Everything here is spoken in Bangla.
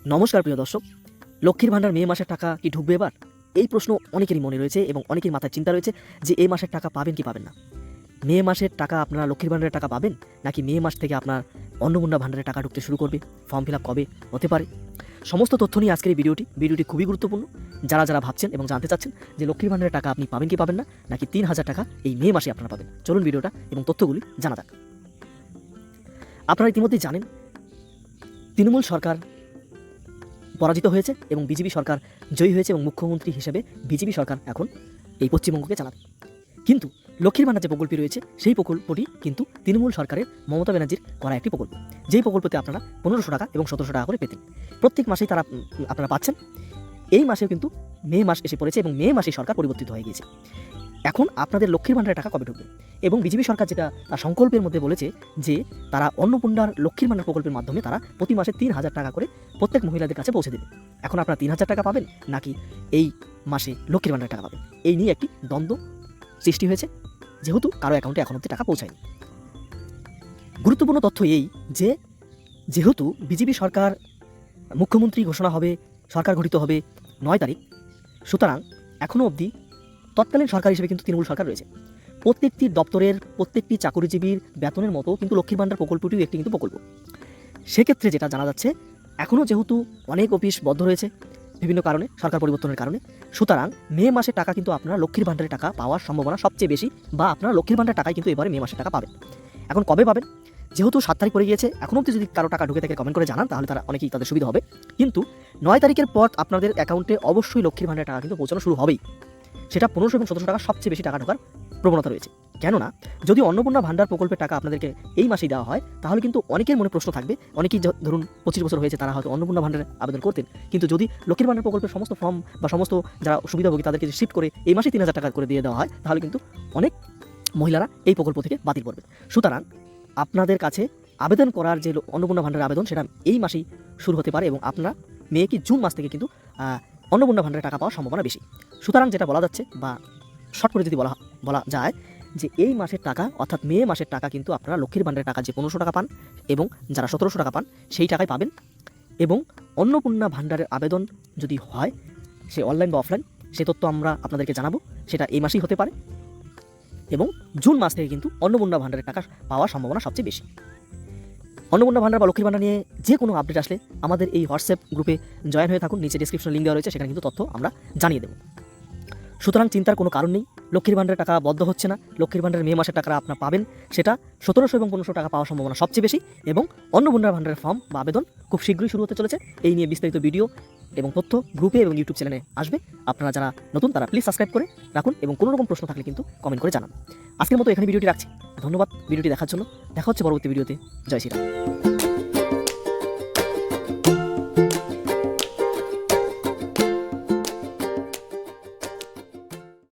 নমস্কার প্রিয় দর্শক, লক্ষ্মীর ভাণ্ডার মে মাসের টাকা কি ঢুকবে এবার? এই প্রশ্ন অনেকেরই মনে রয়েছে এবং অনেকের মাথায় চিন্তা রয়েছে যে এই মাসের টাকা পাবেন কি পাবেন না। মে মাসের টাকা আপনারা লক্ষ্মীর ভাণ্ডারের টাকা পাবেন, নাকি মে মাস থেকে আপনার অন্নপূর্ণা ভাণ্ডারের টাকা ঢুকতে শুরু করবে? ফর্ম ফিল আপ কবে হতে পারে? সমস্ত তথ্য নিয়ে আজকের এই ভিডিওটি খুবই গুরুত্বপূর্ণ। যারা ভাবছেন এবং জানতে চাচ্ছেন যে লক্ষ্মীর ভাণ্ডারের টাকা আপনি পাবেন কি পাবেন না, নাকি ৩,০০০ টাকা এই মে মাসে আপনারা পাবেন, চলুন ভিডিওটা এবং তথ্যগুলি জানা যাক। আপনারা ইতিমধ্যেই জানেন তৃণমূল সরকার পরাজিত হয়েছে এবং বিজেপি সরকার জয়ী হয়েছে এবং মুখ্যমন্ত্রী হিসেবে বিজেপি সরকার এখন এই পশ্চিমবঙ্গকে চালাবে। কিন্তু লক্ষ্মীর ভাণ্ডার যে প্রকল্পটি রয়েছে সেই প্রকল্পটি কিন্তু তৃণমূল সরকারের মমতা ব্যানার্জির করা একটি প্রকল্প, যেই প্রকল্পতে আপনারা ১৫০০ টাকা এবং ১৭০০ টাকা করে পেতেন। প্রত্যেক মাসেই তারা আপনারা পাচ্ছেন। এই মাসেও কিন্তু মে মাস এসে পড়েছে এবং মে মাসেই সরকার পরিবর্তিত হয়ে গিয়েছে। এখন আপনাদের লক্ষ্মীর ভাণ্ডারের টাকা কবে ঢুকবে? এবং বিজেপি সরকার যেটা তার সংকল্পের মধ্যে বলেছে যে তারা অন্নপূর্ণার লক্ষ্মীর ভাণ্ডার প্রকল্পের মাধ্যমে তারা প্রতি মাসে ৩,০০০ টাকা করে প্রত্যেক মহিলাদের কাছে পৌঁছে দেবে। এখন আপনারা ৩,০০০ টাকা পাবেন, নাকি এই মাসে লক্ষ্মীর ভাণ্ডারের টাকা পাবেন? এই নিয়ে একটি দ্বন্দ্ব সৃষ্টি হয়েছে, যেহেতু কারো অ্যাকাউন্টে এখন অব্দি টাকা পৌঁছায়নি। গুরুত্বপূর্ণ তথ্য এই যে যেহেতু বিজেপি সরকার মুখ্যমন্ত্রী ঘোষণা হবে, সরকার গঠিত হবে ৯ তারিখ, সুতরাং এখনও অবধি তৎকালীন সরকার হিসেবে কিন্তু তৃণমূল সরকার রয়েছে। প্রত্যেকটি দপ্তরের প্রত্যেকটি চাকরিজীবীর বেতনের মতো কিন্তু লক্ষ্মীর ভাণ্ডার প্রকল্পটিও একটি কিন্তু প্রকল্প। সেক্ষেত্রে যেটা জানা যাচ্ছে, এখনও যেহেতু অনেক অফিস বন্ধ রয়েছে বিভিন্ন কারণে, সরকার পরিবর্তনের কারণে, সুতরাং মে মাসের টাকা কিন্তু আপনারা লক্ষ্মীর ভাণ্ডারের টাকা পাওয়ার সম্ভাবনা সবচেয়ে বেশি, বা আপনারা লক্ষ্মীর ভাণ্ডারের টাকাই কিন্তু এবারে মে মাসের টাকা পাবেন। এখন কবে পাবেন? যেহেতু ৭ তারিখ পড়ে গিয়েছে, এখন অবধি যদি কারো টাকা ঢুকে থাকে কমেন্ট করে জানান, তাহলে তারা অনেকেই তাদের সুবিধা হবে। কিন্তু ৯ তারিখের পর আপনাদের অ্যাকাউন্টে অবশ্যই লক্ষ্মীর ভাণ্ডারের টাকা কিন্তু পৌঁছানো শুরু হবেই। সেটা ১৫০০ এবং ১৭০০ টাকা সবচেয়ে বেশি টাকা ঢোকার প্রবণতা রয়েছে। কেননা যদি অন্নপূর্ণা ভাণ্ডার প্রকল্পের টাকা আপনাদেরকে এই মাসেই দেওয়া হয়, তাহলে কিন্তু অনেকের মনে প্রশ্ন থাকবে। অনেকেই ধরুন ২৫ বছর হয়েছে, তারা হয়তো অন্নপূর্ণা ভাণ্ডারে আবেদন করতেন, কিন্তু যদি লক্ষ্মীর ভাণ্ডার প্রকল্পের সমস্ত ফর্ম বা সমস্ত যারা সুবিধাভোগী তাদেরকে শিফট করে এই মাসে ৩,০০০ টাকা করে দিয়ে দেওয়া হয়, তাহলে কিন্তু অনেক মহিলারা এই প্রকল্প থেকে বাতিল করবেন। সুতরাং আপনাদের কাছে আবেদন করার যে অন্নপূর্ণা ভাণ্ডারের আবেদন, সেটা এই মাসেই শুরু হতে পারে এবং আপনারা মে কি জুন মাস থেকে কিন্তু অন্নপূর্ণা ভাণ্ডারের টাকা পাওয়ার সম্ভাবনা বেশি। সুতরাং যেটা বলা যাচ্ছে, বা শর্ট করে যদি বলা যায়, যে এই মাসের টাকা অর্থাৎ মে মাসের টাকা কিন্তু আপনারা লক্ষ্মীর ভাণ্ডারের টাকা যে ১৫০০ টাকা পান এবং যারা ১৭০০ টাকা পান সেই টাকাই পাবেন। এবং অন্নপূর্ণা ভাণ্ডারের আবেদন যদি হয়, সে অনলাইন বা অফলাইন, সে তথ্য আমরা আপনাদেরকে জানাবো। সেটা এই মাসেই হতে পারে এবং জুন মাস থেকে কিন্তু অন্নপূর্ণা ভাণ্ডারের টাকা পাওয়ার সম্ভাবনা সবচেয়ে বেশি। অন্নপূর্ণা ভাণ্ডার বা লক্ষ্মীর ভাণ্ডার নিয়ে যে কোনো আপডেট আসলে আমাদের এই হোয়াটসঅ্যাপ গ্রুপে জয়েন হয়ে থাকুন। নিচে ডিসক্রিপশনে লিঙ্ক দেওয়া রয়েছে, সেখানে কিন্তু তথ্য আমরা জানিয়ে দেবো। সুতরাং চিন্তার কোনো কারণ নেই। লক্ষ্মীর ভাণ্ডারের টাকা বদ্ধ হচ্ছে না। লক্ষ্মীর ভাণ্ডারের মে মাসের টাকা আপনারা পাবেন, সেটা ১৭০০ এবং ১৫০০ টাকা পাওয়ার সম্ভাবনা সবচেয়ে বেশি। এবং অন্নপূর্ণা ভাণ্ডারের ফর্ম বা আবেদন খুব শীঘ্রই শুরু হতে চলেছে। এই নিয়ে বিস্তারিত ভিডিও এবং তথ্য গ্রুপে এবং ইউটিউব চ্যানেলে আসবে। আপনারা যারা নতুন তারা প্লিজ সাবস্ক্রাইব করে রাখুন এবং কোনো রকম প্রশ্ন থাকলে কিন্তু কমেন্ট করে জানান। আজকের মতো এখানে ভিডিওটি রাখছি। ধন্যবাদ ভিডিওটি দেখার জন্য। দেখা হচ্ছে পরবর্তী ভিডিওতে। জয় শ্রীরাম।